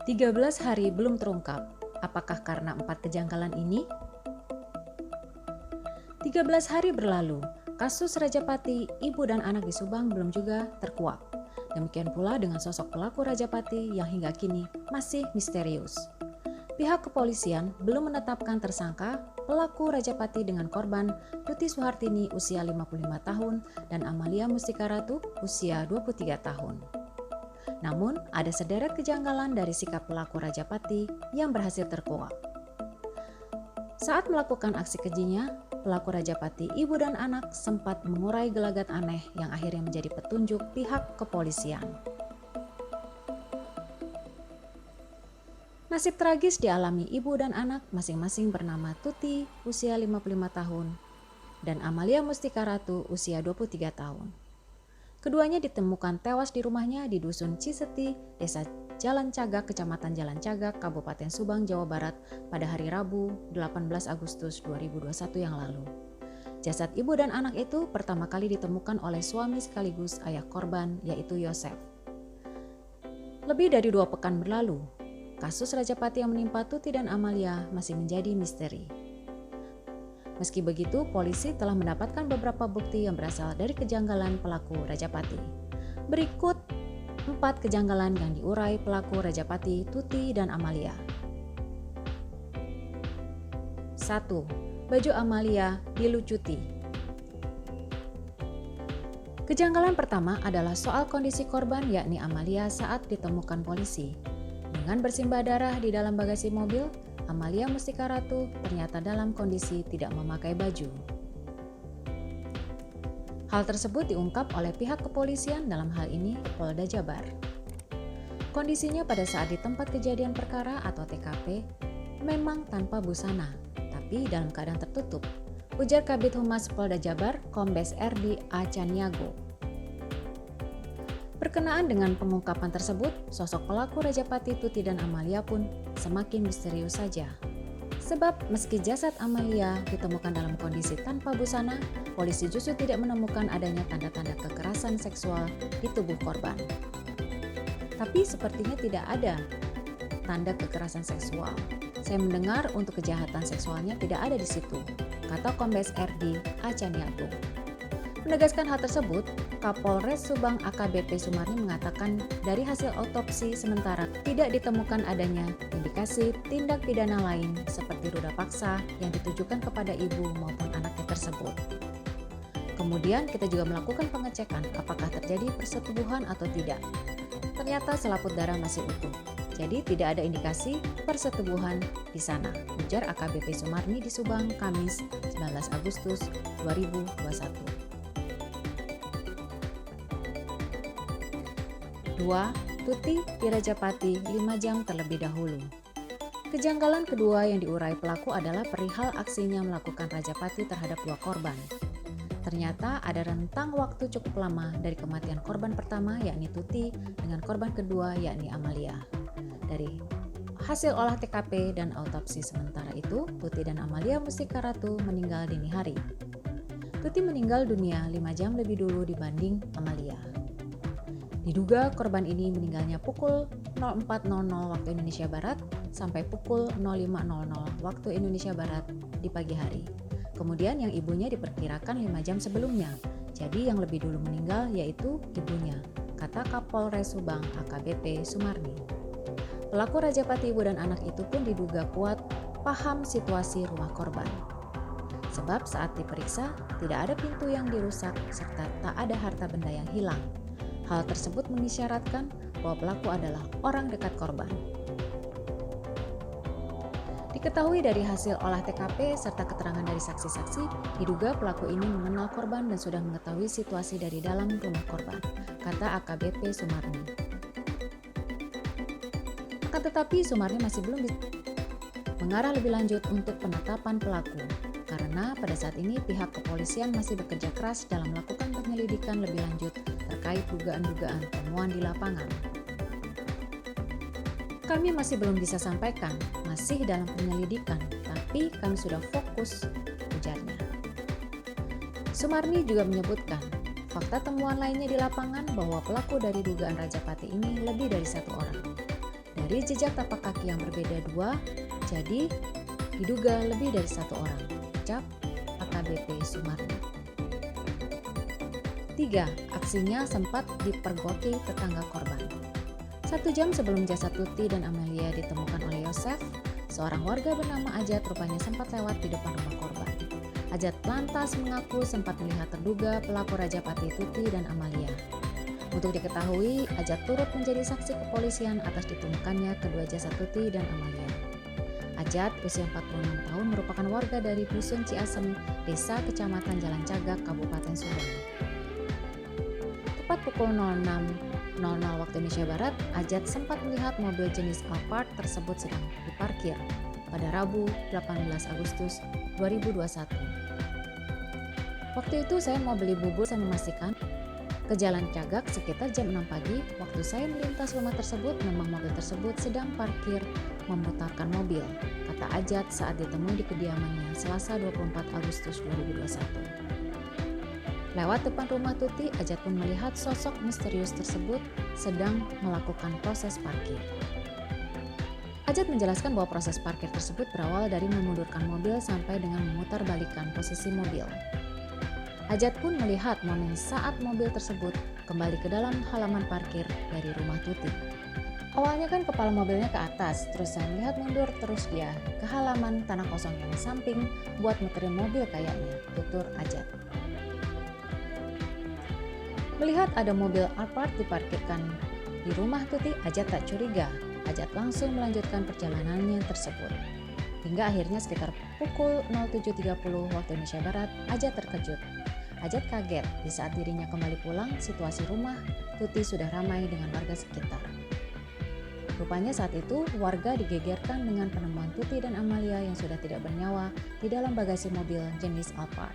13 hari belum terungkap. Apakah karena 4 kejanggalan ini? 13 hari berlalu, kasus Rajapati, ibu dan anak di Subang belum juga terkuak. Demikian pula dengan sosok pelaku Rajapati yang hingga kini masih misterius. Pihak kepolisian belum menetapkan tersangka pelaku Rajapati dengan korban Tuti Suhartini usia 55 tahun dan Amalia Mustika Ratu usia 23 tahun. Namun, ada sederet kejanggalan dari sikap pelaku Rajapati yang berhasil terkuak. Saat melakukan aksi kejinya, pelaku Rajapati, ibu dan anak sempat mengurai gelagat aneh yang akhirnya menjadi petunjuk pihak kepolisian. Nasib tragis dialami ibu dan anak masing-masing bernama Tuti usia 55 tahun dan Amalia Mustika Ratu usia 23 tahun. Keduanya ditemukan tewas di rumahnya di Dusun Ciseti, Desa Jalan Cagak, Kecamatan Jalan Cagak, Kabupaten Subang, Jawa Barat pada hari Rabu 18 Agustus 2021 yang lalu. Jasad ibu dan anak itu pertama kali ditemukan oleh suami sekaligus ayah korban yaitu Yosef. Lebih dari 2 pekan berlalu, kasus Rajapati yang menimpa Tuti dan Amalia masih menjadi misteri. Meski begitu, polisi telah mendapatkan beberapa bukti yang berasal dari kejanggalan pelaku Rajapati. Berikut 4 kejanggalan yang diurai pelaku Rajapati, Tuti, dan Amalia. 1. Baju Amalia dilucuti. Kejanggalan pertama adalah soal kondisi korban yakni Amalia saat ditemukan polisi. Dengan bersimbah darah di dalam bagasi mobil, Amalia Mustika Ratu ternyata dalam kondisi tidak memakai baju. Hal tersebut diungkap oleh pihak kepolisian dalam hal ini Polda Jabar. Kondisinya pada saat di tempat kejadian perkara atau TKP memang tanpa busana, tapi dalam keadaan tertutup, ujar Kabid Humas Polda Jabar Kombes RD A. Caniago. Berkenaan dengan pengungkapan tersebut, sosok pelaku Rajapati, Tuti, dan Amalia pun semakin misterius saja. Sebab meski jasad Amalia ditemukan dalam kondisi tanpa busana, polisi justru tidak menemukan adanya tanda-tanda kekerasan seksual di tubuh korban. Tapi sepertinya tidak ada tanda kekerasan seksual. Saya mendengar untuk kejahatan seksualnya tidak ada di situ, kata Kombes RD A. Caniago. Menegaskan hal tersebut, Kapolres Subang AKBP Sumarni mengatakan dari hasil otopsi sementara tidak ditemukan adanya indikasi tindak pidana lain seperti ruda paksa yang ditujukan kepada ibu maupun anaknya tersebut. Kemudian kita juga melakukan pengecekan apakah terjadi persetubuhan atau tidak. Ternyata selaput darah masih utuh. Jadi tidak ada indikasi persetubuhan di sana, ujar AKBP Sumarni di Subang, Kamis 19 Agustus 2021. 2. Tuti di Rajapati 5 jam terlebih dahulu. Kejanggalan kedua yang diurai pelaku adalah perihal aksinya melakukan Rajapati terhadap 2 korban. Ternyata ada rentang waktu cukup lama dari kematian korban pertama yakni Tuti dengan korban kedua yakni Amalia. Dari hasil olah TKP dan autopsi sementara itu, Tuti dan Amalia Mustika Ratu meninggal dini hari. Tuti meninggal dunia 5 jam lebih dulu dibanding Amalia. Diduga korban ini meninggalnya pukul 04.00 waktu Indonesia Barat sampai pukul 05.00 waktu Indonesia Barat di pagi hari. Kemudian yang ibunya diperkirakan 5 jam sebelumnya. Jadi yang lebih dulu meninggal yaitu ibunya, kata Kapolres Subang AKBP Sumarni. Pelaku Rajapati, ibu dan anak itu pun diduga kuat paham situasi rumah korban. Sebab saat diperiksa tidak ada pintu yang dirusak serta tak ada harta benda yang hilang. Hal tersebut mengisyaratkan bahwa pelaku adalah orang dekat korban. Diketahui dari hasil olah TKP serta keterangan dari saksi-saksi, diduga pelaku ini mengenal korban dan sudah mengetahui situasi dari dalam rumah korban, kata AKBP Sumarni. Akan tetapi Sumarni masih belum mengarah lebih lanjut untuk penetapan pelaku, karena pada saat ini pihak kepolisian masih bekerja keras dalam melakukan penyelidikan lebih lanjut terkait dugaan-dugaan temuan di lapangan. Kami masih belum bisa sampaikan, masih dalam penyelidikan, tapi kami sudah fokus, ujarnya. Sumarni juga menyebutkan, fakta temuan lainnya di lapangan bahwa pelaku dari dugaan Rajapati ini lebih dari 1 orang. Dari jejak tapak kaki yang berbeda dua, jadi diduga lebih dari satu orang, ucap AKBP Sumarno. 3. Aksinya sempat dipergoki tetangga korban. 1 jam sebelum jasad Tuti dan Amelia ditemukan oleh Yosef, seorang warga bernama Ajat rupanya sempat lewat di depan rumah korban. Ajat lantas mengaku sempat melihat terduga pelaku Rajapati Tuti dan Amalia. Untuk diketahui, Ajat turut menjadi saksi kepolisian atas ditemukannya kedua jasad Tuti dan Amalia. Ajat, usia 46 tahun, merupakan warga dari Dusun Ciasem, Desa Kecamatan Jalan Cagak, Kabupaten Subang. Tepat pukul 06.00 waktu Indonesia Barat, Ajat sempat melihat mobil jenis Alphard tersebut sedang diparkir pada Rabu 18 Agustus 2021. Waktu itu saya mau beli bubur, saya memastikan ke Jalan Cagak sekitar jam 6 pagi. Waktu saya melintas rumah tersebut, memang mobil tersebut sedang parkir memutarkan mobil, kata Ajat saat ditemui di kediamannya Selasa 24 Agustus 2021. Lewat depan rumah Tuti, Ajat pun melihat sosok misterius tersebut sedang melakukan proses parkir. Ajat menjelaskan bahwa proses parkir tersebut berawal dari memundurkan mobil sampai dengan memutarbalikkan posisi mobil. Ajat pun melihat momen saat mobil tersebut kembali ke dalam halaman parkir dari rumah Tuti. Awalnya kan kepala mobilnya ke atas, terus saya melihat mundur terus dia ke halaman tanah kosong yang samping buat muterin mobil kayaknya, tutur Ajat. Melihat ada mobil Alphard diparkirkan di rumah Tuti, Ajat tak curiga. Ajat langsung melanjutkan perjalanannya tersebut. Hingga akhirnya sekitar pukul 07.30 waktu Indonesia Barat, Ajat terkejut. Ajat kaget di saat dirinya kembali pulang, situasi rumah Tuti sudah ramai dengan warga sekitar. Rupanya saat itu warga digegerkan dengan penemuan Tuti dan Amalia yang sudah tidak bernyawa di dalam bagasi mobil jenis Alphard.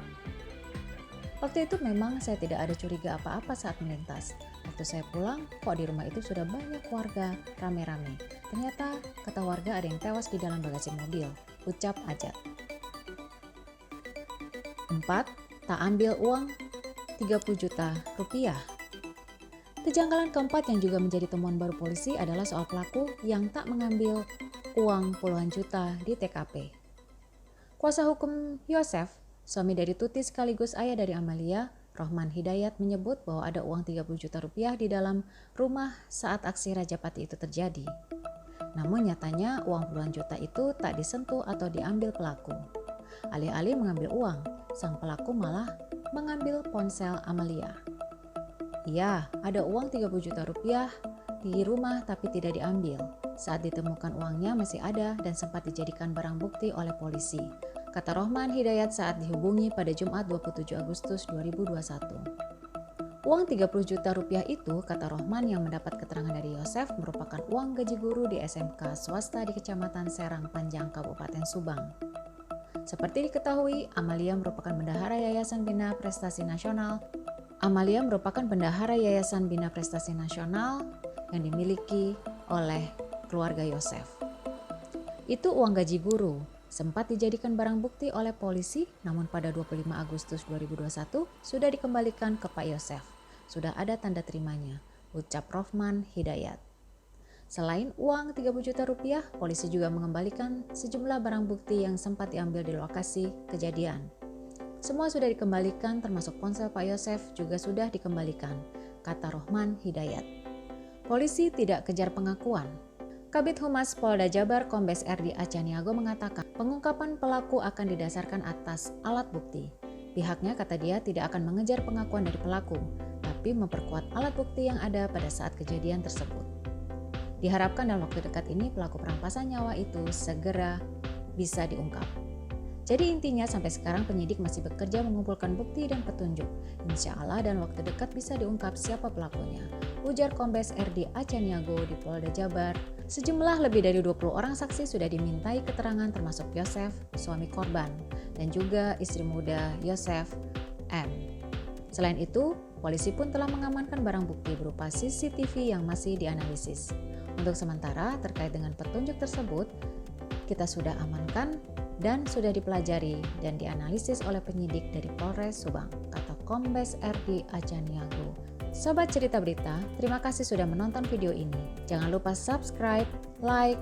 Waktu itu memang saya tidak ada curiga apa-apa saat melintas. Waktu saya pulang, kok di rumah itu sudah banyak warga rame-rame. Ternyata kata warga ada yang tewas di dalam bagasi mobil, ucap Ajat. 4. Tak ambil uang 30 juta rupiah. Kejanggalan keempat yang juga menjadi temuan baru polisi adalah soal pelaku yang tak mengambil uang puluhan juta di TKP. Kuasa hukum Yosef, suami dari Tuti sekaligus ayah dari Amalia, Rohman Hidayat, menyebut bahwa ada uang 30 juta rupiah di dalam rumah saat aksi Rajapati itu terjadi. Namun nyatanya uang puluhan juta itu tak disentuh atau diambil pelaku. Alih-alih mengambil uang, sang pelaku malah mengambil ponsel Amalia. Iya, ada uang 30 juta rupiah di rumah tapi tidak diambil. Saat ditemukan uangnya masih ada dan sempat dijadikan barang bukti oleh polisi, kata Rohman Hidayat saat dihubungi pada Jumat 27 Agustus 2021. Uang 30 juta rupiah itu, kata Rohman yang mendapat keterangan dari Yosef, merupakan uang gaji guru di SMK swasta di Kecamatan Serang Panjang, Kabupaten Subang. Seperti diketahui, Amalia merupakan bendahara Yayasan Bina Prestasi Nasional. Amalia merupakan bendahara Yayasan Bina Prestasi Nasional yang dimiliki oleh keluarga Yosef. Itu uang gaji guru, sempat dijadikan barang bukti oleh polisi, namun pada 25 Agustus 2021 sudah dikembalikan ke Pak Yosef. Sudah ada tanda terimanya, ucap Rohman Hidayat. Selain uang 30 juta rupiah, polisi juga mengembalikan sejumlah barang bukti yang sempat diambil di lokasi kejadian. Semua sudah dikembalikan, termasuk ponsel Pak Yosef juga sudah dikembalikan, kata Rohman Hidayat. Polisi tidak kejar pengakuan. Kabid Humas Polda Jabar Kombes RD Acaniago mengatakan pengungkapan pelaku akan didasarkan atas alat bukti. Pihaknya, kata dia, tidak akan mengejar pengakuan dari pelaku, tapi memperkuat alat bukti yang ada pada saat kejadian tersebut. Diharapkan dalam waktu dekat ini pelaku perampasan nyawa itu segera bisa diungkap. Jadi intinya sampai sekarang penyidik masih bekerja mengumpulkan bukti dan petunjuk. Insya Allah dalam waktu dekat bisa diungkap siapa pelakunya, ujar Kombes RD Acaniago di Polda Jabar. Sejumlah lebih dari 20 orang saksi sudah dimintai keterangan termasuk Yosef, suami korban, dan juga istri muda Yosef, M. Selain itu, polisi pun telah mengamankan barang bukti berupa CCTV yang masih dianalisis. Untuk sementara, terkait dengan petunjuk tersebut, kita sudah amankan dan sudah dipelajari dan dianalisis oleh penyidik dari Polres Subang, kata Kombes RD Acaniago. Sobat Cerita Berita, terima kasih sudah menonton video ini. Jangan lupa subscribe, like,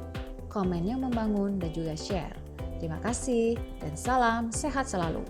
komen yang membangun, dan juga share. Terima kasih dan salam sehat selalu.